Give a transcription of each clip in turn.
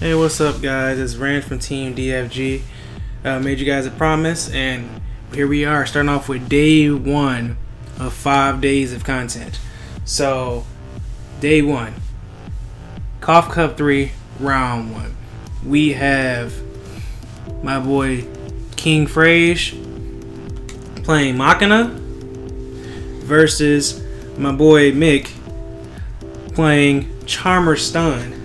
Hey, what's up, guys? It's Rand from Team DFG. Made you guys a promise, and here we are, starting off with day 1 of 5 days of content. So, day 1, Cough Cup 3, round 1. We have my boy King Frage playing Machina versus my boy Mick playing Charmer Stun.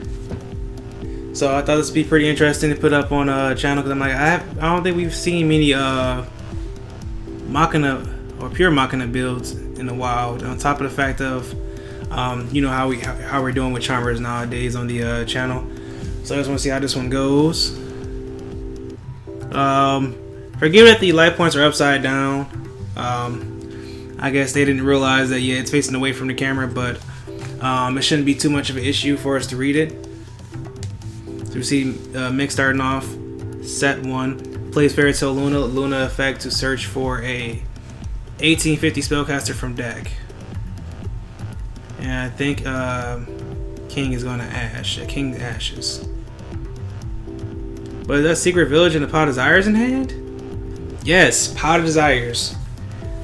So I thought this would be pretty interesting to put up on a channel, because I'm like, I don't think we've seen many Machina or pure Machina builds in the wild. On top of the fact of you know how we're doing with Charmers nowadays on the channel. So I just want to see how this one goes. Forgive that the light points are upside down. I guess they didn't realize that it's facing away from the camera, but it shouldn't be too much of an issue for us to read it. So we see Mick starting off, set 1, plays Fairy Tale Luna effect to search for a 1850 spellcaster from deck. And I think King is going to Ash, King Ashes. But is that Secret Village and the Pot of Desires in hand? Yes, Pot of Desires.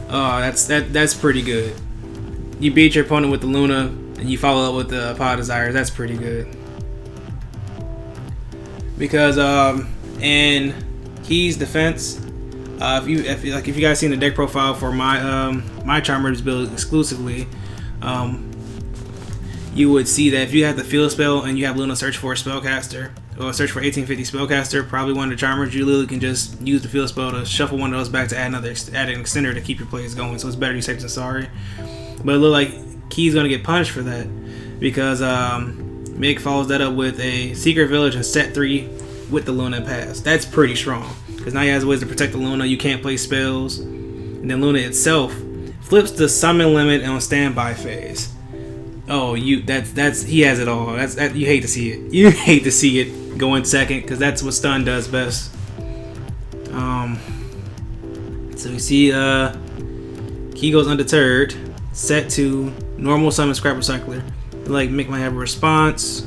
Oh, that's pretty good. You beat your opponent with the Luna, and you follow up with the Pot of Desires. That's pretty good. Because in Key's defense, if you guys seen the deck profile for my Charmers build exclusively, you would see that if you have the field spell and you have Luna search for a spellcaster or search for 1850 spellcaster, probably one of the Charmers, you literally can just use the field spell to shuffle one of those back to add an extender to keep your plays going. So it's better you safe than sorry. But it look like Key's gonna get punished for that, because Mick follows that up with a Secret Village and set 3 with the Luna pass. That's pretty strong, because now he has ways to protect the Luna. You can't play spells, and then Luna itself flips the summon limit on standby phase. Oh, that's he has it all. You hate to see it. You hate to see it go in second, because that's what stun does best. So we see Key goes undeterred, set 2, normal summon Scrap Recycler. Like Mick might have a response.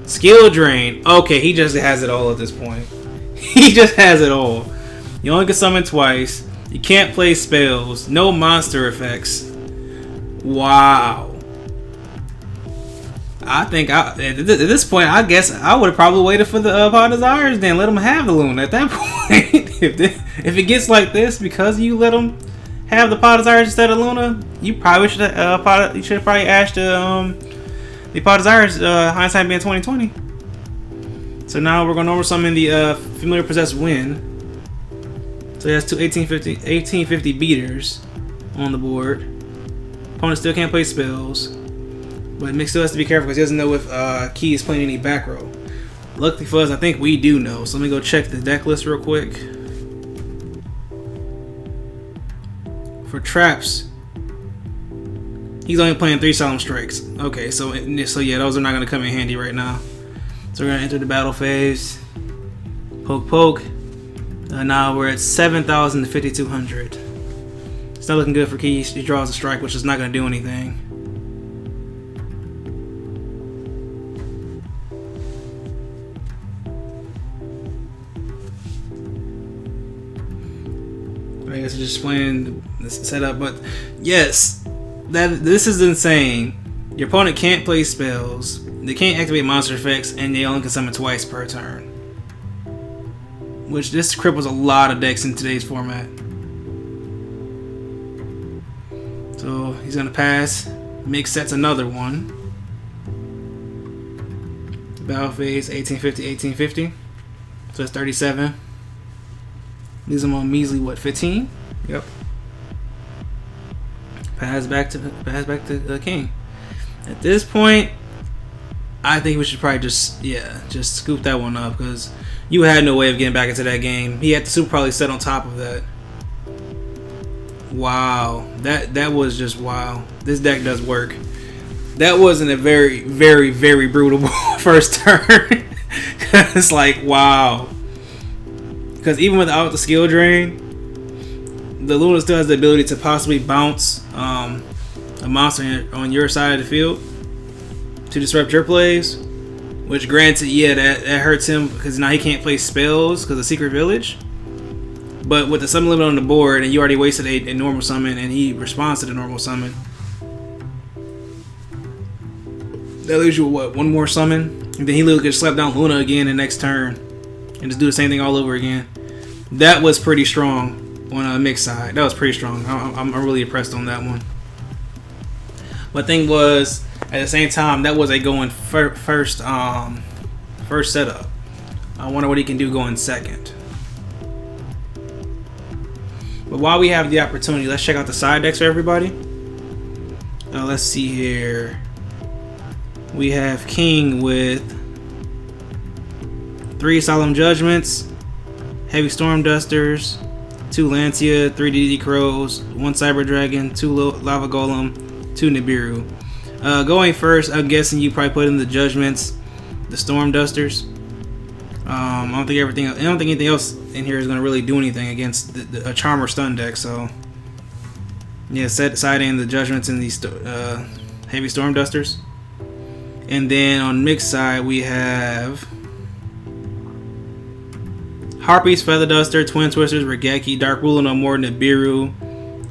Skill drain. Okay, he just has it all at this point. He just has it all. You only can summon twice. You can't play spells. No monster effects. Wow. I think at this point, I guess I would have probably waited for the Pot of Desires, then let him have the Luna at that point. If it gets like this because you let him have the Pot of Desires instead of Luna, you probably should have probably asked the Pot of Desires, hindsight being 2020. So now we're going to oversummon the Familiar Possessed Wind. So he has two 1850 beaters on the board. Opponent still can't play spells, but Mick still has to be careful because he doesn't know if Key is playing any back row. Luckily for us, I think we do know. So let me go check the deck list real quick. For traps, he's only playing 3 Solemn Strikes. Okay, so yeah, those are not going to come in handy right now. So we're going to enter the battle phase. Poke, poke. Now we're at 7,000 to 5,200. It's not looking good for Key. He draws a strike, which is not going to do anything. I guess just playing this setup, but yes, this is insane. Your opponent can't play spells, they can't activate monster effects, and they only can summon twice per turn. Which this cripples a lot of decks in today's format. So he's gonna pass. Mick sets another one. Battle phase 1850. So that's 37. Leaves him on measly, what, 15? Yep. Pass back to King. At this point, I think we should probably just scoop that one up, because you had no way of getting back into that game. He had to super probably set on top of that. Wow, that was just wow. This deck does work. That wasn't a very, very, very brutal first turn. It's like, wow. Because even without the skill drain, the Luna still has the ability to possibly bounce a monster on your side of the field to disrupt your plays, Which granted, yeah, that hurts him because now he can't play spells because of Secret Village. But with the summon limit on the board, and you already wasted a normal summon, and he responds to the normal summon, that leaves you with what, one more summon, and then he literally could slap down Luna again the next turn, and just do the same thing all over again. That was pretty strong on a mixed side. That was pretty strong. I'm really impressed on that one. But thing was, at the same time, that was a going first setup. I wonder what he can do going second. But while we have the opportunity, let's check out the side decks for everybody. Let's see here. We have King with 3 Solemn Judgments, Heavy Storm Dusters, 2 Lancia, 3 DD Crows, 1 Cyber Dragon, 2 Lava Golem, 2 Nibiru. Going first, I'm guessing you probably put in the Judgments, the Storm Dusters. I don't think anything else in here is going to really do anything against a Charm or Stun deck. So yeah, side in the Judgments and these Heavy Storm Dusters. And then on mixed side we have Harpies, Feather Duster, Twin Twisters, Regeki, Dark Ruler No More, Nibiru,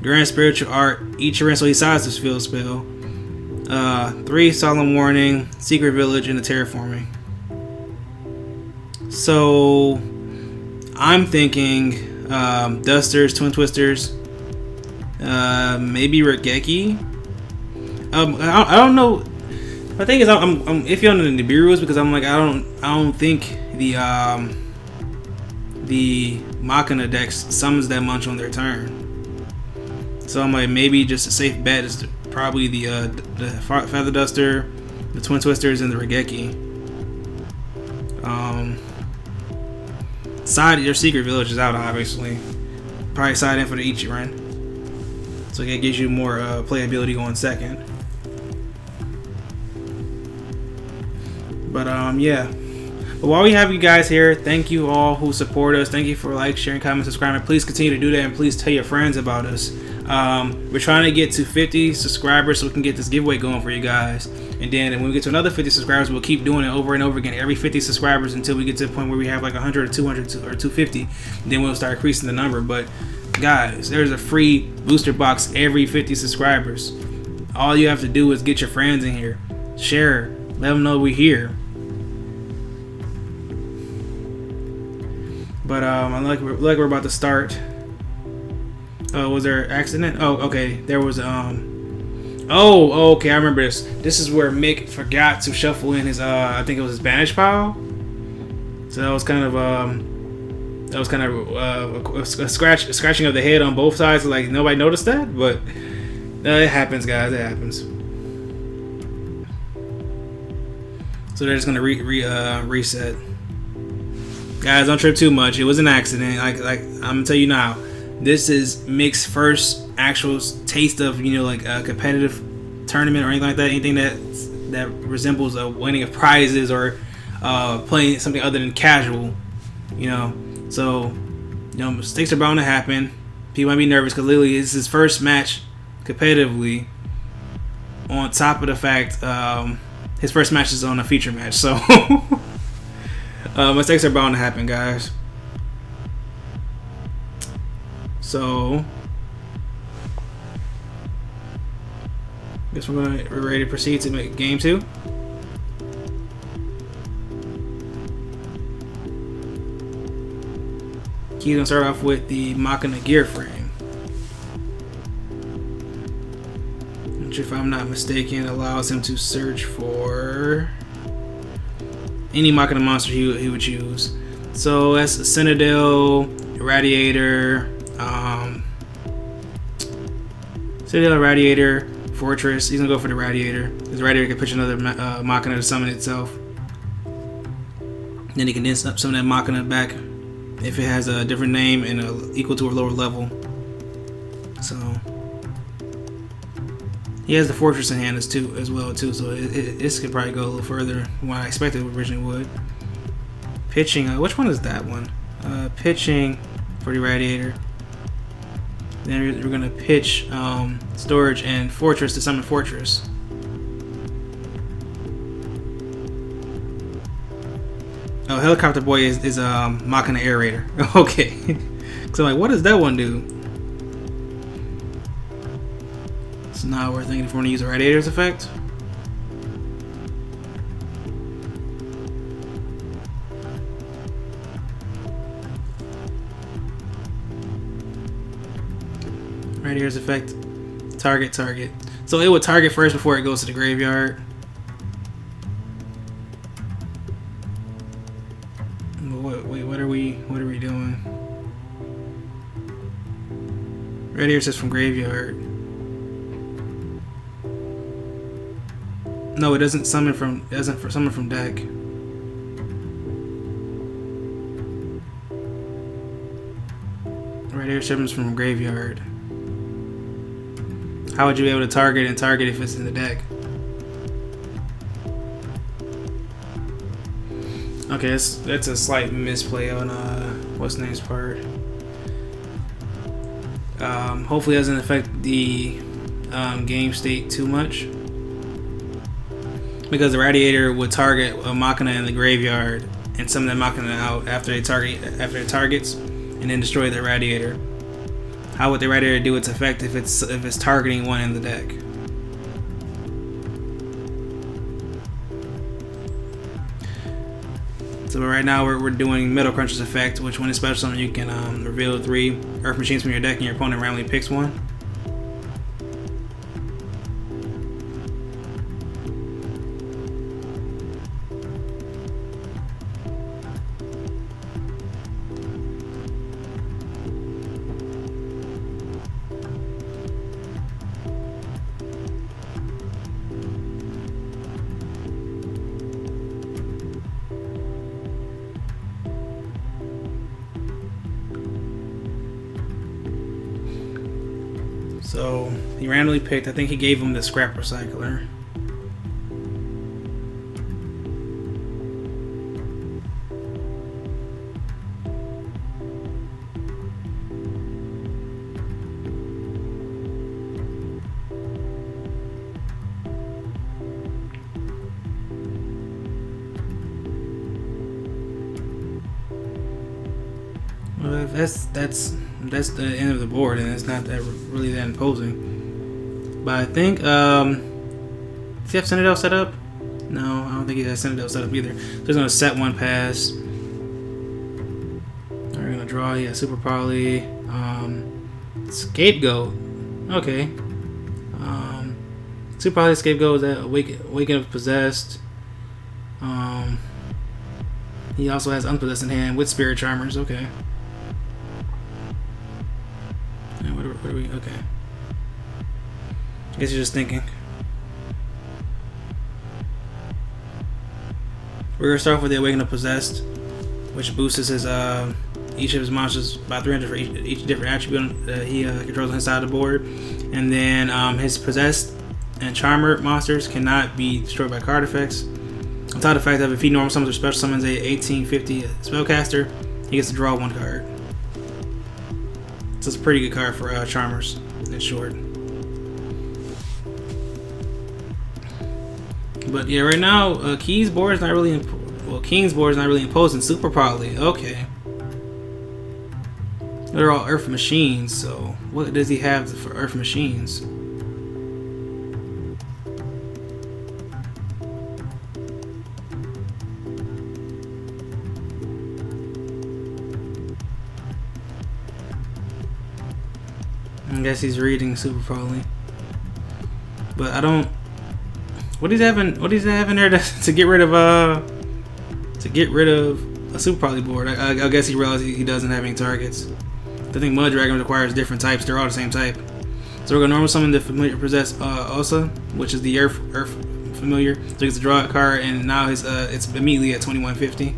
Grand Spiritual Art, Ichiran, so he sizes field spell, 3 Solemn Warning, Secret Village, and the Terraforming. So I'm thinking Dusters, Twin Twisters, maybe Regeki. I don't know. The thing is, I'm iffy on the Nibirus because I'm like I don't think the Machina decks summons that much on their turn. So I'm like, maybe just a safe bet is probably the Feather Duster, the Twin Twisters, and the Regeki. Side your Secret Village is out, obviously. Probably side in for the Ichiran, so that gives you more playability going second. But yeah. But while we have you guys here, thank you all who support us. Thank you for like, sharing, comment, subscribing. Please continue to do that, and please tell your friends about us. We're trying to get to 50 subscribers so we can get this giveaway going for you guys. And then when we get to another 50 subscribers, we'll keep doing it over and over again, every 50 subscribers, until we get to the point where we have like 100 or 200 or 250. Then we'll start increasing the number. But guys, there's a free booster box every 50 subscribers. All you have to do is get your friends in here, share, let them know we're here. But like we're about to start. Was there an accident? Oh, okay. There was Oh, okay. I remember this. This is where Mick forgot to shuffle in his I think it was his banish pile. So that was kind of a scratching of the head on both sides. Like nobody noticed that, but it happens, guys. It happens. So they're just gonna reset. Guys, don't trip too much. It was an accident. Like I'm gonna tell you now. This is Mick's first actual taste of, like a competitive tournament or anything like that. Anything that resembles a winning of prizes or playing something other than casual. So mistakes are bound to happen. People might be nervous because literally it's his first match competitively. On top of the fact, his first match is on a feature match. So mistakes are bound to happen, guys. So, I guess we're ready to proceed to make game 2. He's gonna start off with the Machina gear frame, which, if I'm not mistaken, allows him to search for any Machina monster he would choose. So that's a Citadel, Irradiator. Citadel, Radiator, Fortress. He's gonna go for the Radiator. His Radiator can push another Machina to summon itself. Then he can summon that Machina back if it has a different name and equal to a lower level. So he has the Fortress in hand as well too. So this could probably go a little further than what I expected it originally would. Pitching. Which one is that one? Pitching for the Radiator. Then we're gonna pitch Storage and Fortress to summon Fortress. Helicopter Boy is Machina Aerator. Okay. So I'm like, what does that one do? So now we're thinking if we want to use a Radiator's effect. Radiator's effect. Target. So it would target first before it goes to the graveyard. Wait, what are we doing? Radiator says from graveyard. No, it doesn't summon from deck. Radiator summons from graveyard. How would you be able to target if it's in the deck? Okay, that's a slight misplay on what's name's part. Hopefully it doesn't affect the game state too much, because the Radiator would target a Machina in the graveyard and summon that Machina out after it targets, and then destroy the Radiator. How would the Radiator do its effect if it's targeting one in the deck? So right now we're doing Metal Cruncher's effect, which when it's special summon you can reveal 3 Earth Machines from your deck and your opponent randomly picks one. So he randomly picked, I think he gave him the Scrap Recycler. Well, that's the end of the board, and it's not that really that imposing. But I think does he have Citadel set up? No, I don't think he has Citadel set up either. So he's gonna set one pass. We're gonna draw. Yeah, Super Poly. Scapegoat. Okay. Super Poly Scapegoat is that Awaken of Possessed. He also has Unpossessed in hand with Spirit Charmers. Okay. What are we? Okay. I guess you're just thinking. We're gonna start off with the Awaken of Possessed, which boosts his each of his monsters by 300 for each different attribute that he controls on his side of the board, and then his Possessed and Charmer monsters cannot be destroyed by card effects. On top of the fact that if he normal summons or special summons a 1850 spellcaster, he gets to draw 1 card. So it's a pretty good card for Charmers, in short. But yeah, right now, King's board is not really imposing. Super Poly, okay. They're all Earth Machines, so what does he have for Earth Machines? I guess he's reading Super Poly, but I don't. What he's having there to get rid of a Super Poly board? I guess he realized he doesn't have any targets. I think Mud Dragon requires different types. They're all the same type. So we're gonna normal summon the familiar Possessed Osa, which is the Earth familiar. So he gets to draw a card, and now his it's immediately at 2150.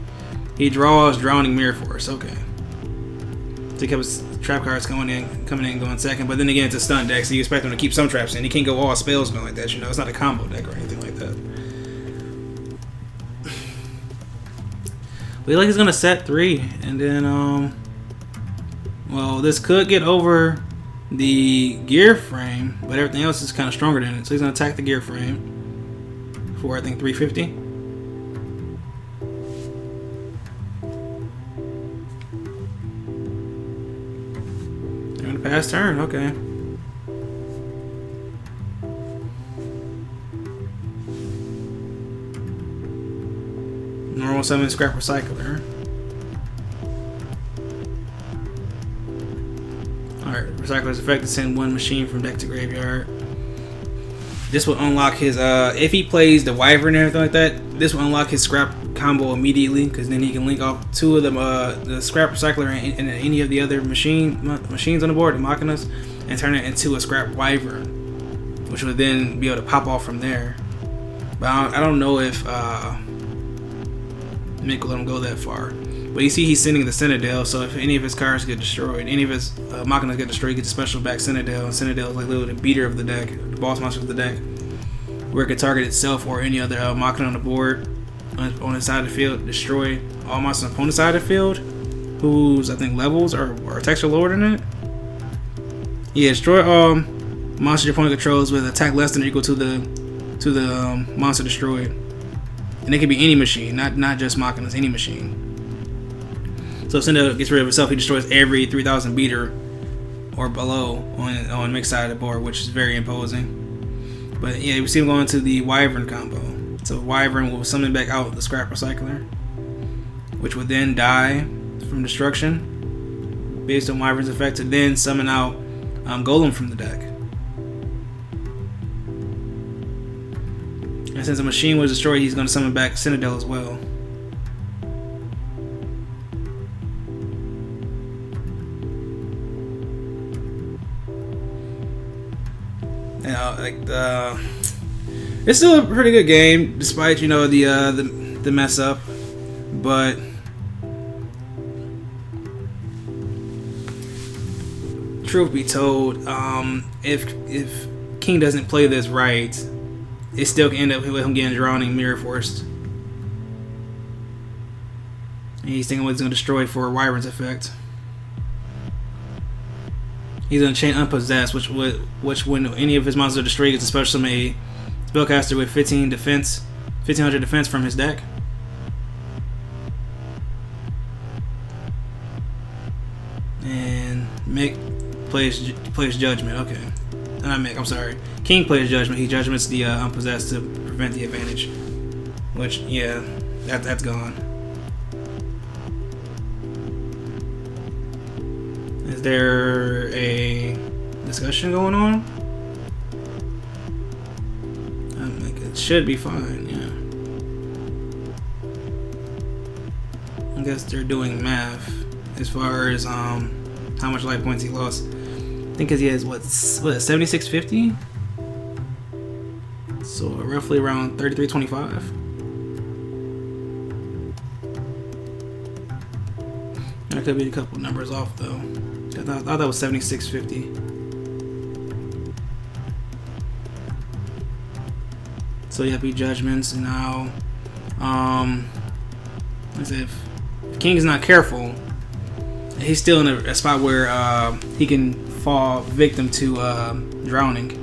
He draws Drowning Mirror Force. Okay. So he kept his trap cards coming in, going second. But then again, it's a stun deck, so you expect him to keep some traps in. He can't go all spells going like that. You know, it's not a combo deck or anything like that. We like he's gonna set 3, and then well, this could get over the gear frame, but everything else is kind of stronger than it. So he's gonna attack the gear frame for I think 350. Pass turn, okay. Normal summon Scrap Recycler. Alright, Recycler's effect to send one machine from deck to graveyard. This will unlock his, if he plays the Wyvern and everything like that, this will unlock his Scrap Combo immediately, because then he can link off two of them, the Scrap Recycler and any of the other machines on the board, the Machinas, and turn it into a Scrap Wyvern, which would then be able to pop off from there. But I don't know if Mick will let him go that far. But you see he's sending the Citadel, so if any of his cards get destroyed, any of his Machinas get destroyed, he gets a special back Citadel, and Citadel is like literally the beater of the deck, the boss monster of the deck, where it can target itself or any other Machina on the board on the side of the field, destroy all monsters on the opponent's side of the field, whose I think levels or attacks are lower than it. Yeah, destroy all monsters your opponent controls with attack less than or equal to the monster destroyed. And it can be any machine, not just Machinas, any machine. So if Citadel gets rid of itself, he destroys every 3000 beater or below on mixed side of the board, which is very imposing. But yeah, we see him going to the Wyvern combo. So Wyvern will summon back out the Scrap Recycler, which would then die from destruction based on Wyvern's effect, to then summon out Golem from the deck. And since a machine was destroyed, he's going to summon back Citadel as well. It's still a pretty good game, despite the mess up. But truth be told, if King doesn't play this right, it still can end up with him getting drowning Mirror Forced. And he's thinking what he's going to destroy for Wyvern's effect. He's going to chain Unpossessed, which when any of his monsters are destroyed, gets a special summon a spellcaster with 1500 defense from his deck. And Mick plays Judgment. Okay, not Mick. I'm sorry. King plays Judgment. He judgments the Unpossessed to prevent the advantage. Which, yeah, that's gone. Is there a discussion going on? I think it should be fine, yeah. I guess they're doing math as far as how much life points he lost. I think because he has what 7650? So roughly around 3325. There could be a couple numbers off though. I thought that was 7650. So you have to be judgments, and now if King's not careful, he's still in a spot where he can fall victim to drowning.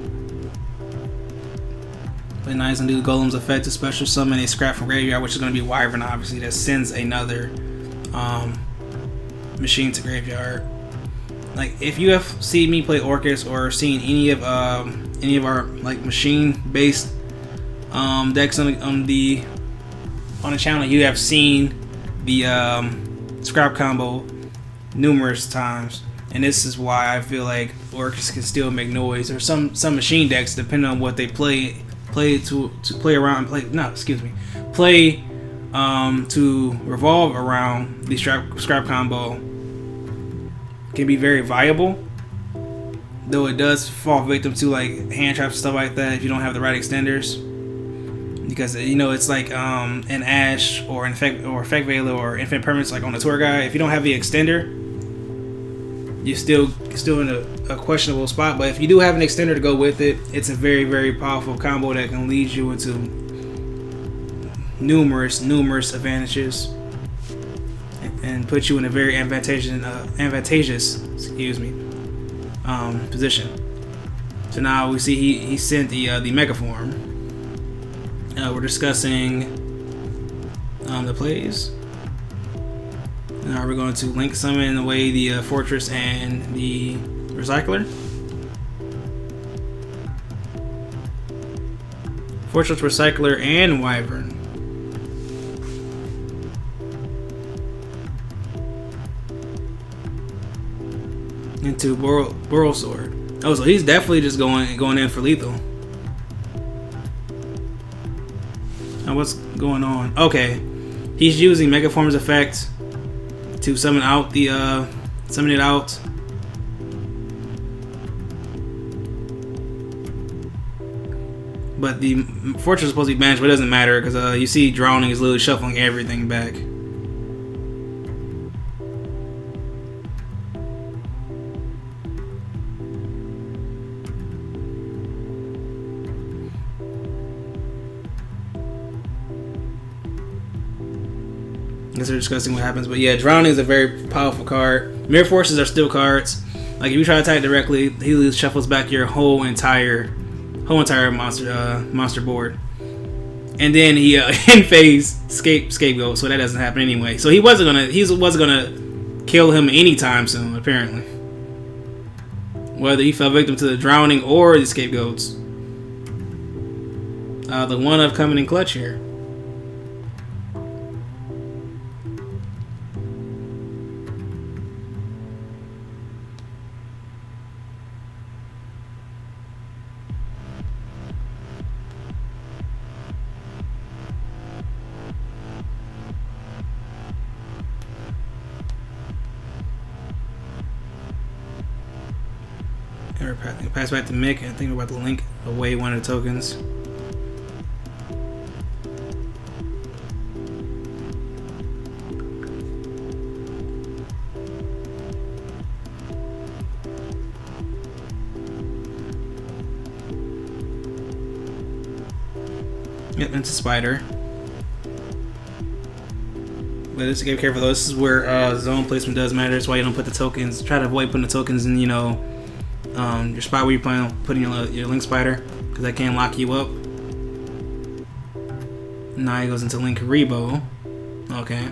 But now he's gonna do Golem's effect to special summon a Scrap from graveyard, which is gonna be Wyvern, obviously, that sends another machine to graveyard. Like, if you have seen me play Orcus or seen any of our like machine based decks on the channel, you have seen the Scrap Combo numerous times, and this is why I feel like Orcus can still make noise, or some machine decks, depending on what they play to revolve around the Scrap Combo, can be very viable, though it does fall victim to like hand traps and stuff like that if you don't have the right extenders, because it's like an Ash or an Effect Veiler or Infinite Permanence, like on the tour guide. If you don't have the extender, you're still in a questionable spot. But if you do have an extender to go with it, it's a very, very powerful combo that can lead you into numerous advantages and put you in a very advantageous position. So now we see he sent the Mega Form. We're discussing the plays. Now we're going to link summon away the Fortress and the Recycler. Fortress Recycler and Wyvern. Into Burrow Sword. Oh, so he's definitely just going in for lethal. Now what's going on? Okay, he's using Mega Form's effect to summon out the summon it out. But the Fortress is supposed to be banished, but it doesn't matter because you see Drowning is literally shuffling everything back. I guess we're discussing what happens, but yeah, Drowning is a very powerful card. Mirror Forces are still cards. Like if you try to attack directly, he shuffles back your whole entire monster board, and then he in phase scapegoat, so that doesn't happen anyway. So he wasn't gonna kill him anytime soon, apparently. Whether he fell victim to the Drowning or the scapegoats, the one of coming in clutch here. Pass back to Mick. I think we're about to link away one of the tokens. Yep, into Spider. But just be careful though. This is where zone placement does matter. That's why you don't put the tokens. Try to avoid putting the tokens in, your spot where you plan on putting your Link Spider, because that can lock you up. Now he goes into Link Rebo. Okay.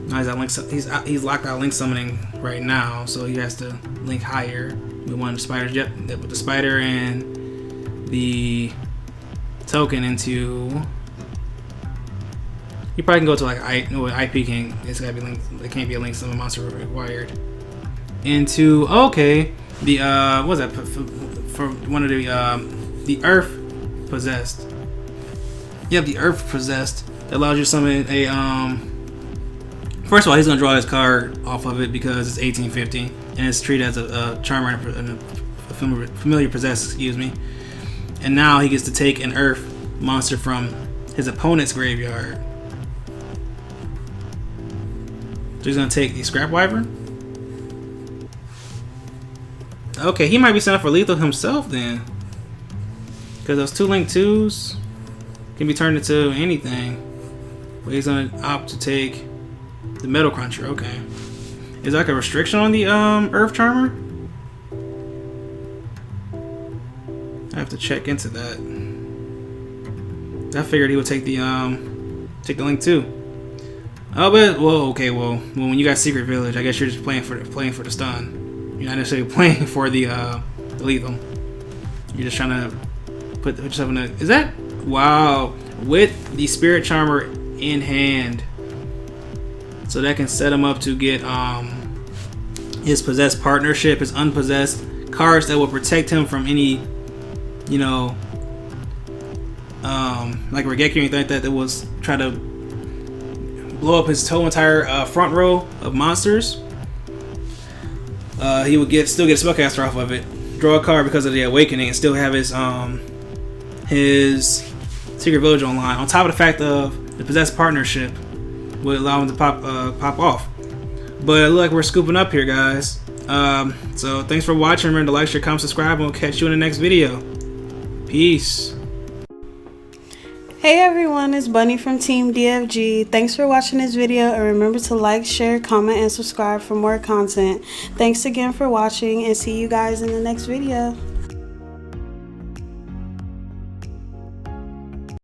Now he's at Link. He's locked out Link Summoning right now, so he has to link higher with one of the spiders. Yep, with the spider and the token into. You probably can go to like IP can't. It's gotta be linked. It can't be a Link Summon monster required. Into the what was that for one of the Earth Possessed. Yep, the Earth Possessed that allows you to summon a First of all, he's gonna draw his card off of it because it's 1850 and it's treated as a charmer and a familiar possessed. Excuse me. And now he gets to take an Earth monster from his opponent's graveyard. So he's gonna take the Scrap Wyvern. Okay, he might be set up for lethal himself then, because those two Link 2s can be turned into anything. But he's gonna opt to take the Metal Cruncher. Okay, is there like a restriction on the Earth Charmer? I have to check into that. I figured he would take the Link 2. Oh, but when you got Secret Village, I guess you're just playing for the stun. You're not necessarily playing for the lethal. You're just trying to put yourself in a. Is that wow with the Spirit Charmer in hand, so that can set him up to get his possessed partnership, his unpossessed cards that will protect him from any, like Regeki or anything like that was try to blow up his whole entire front row of monsters. He would still get a Spellcaster off of it, draw a card because of the Awakening, and still have his Secret Village online. On top of the fact of the possessed partnership would allow him to pop off. But it looks like we're scooping up here, guys. So thanks for watching. Remember to like, share, comment, subscribe, and we'll catch you in the next video. Peace. Hey everyone, it's Bunny from Team DFG. Thanks for watching this video, and remember to like, share, comment, and subscribe for more content. Thanks again for watching, and see you guys in the next video.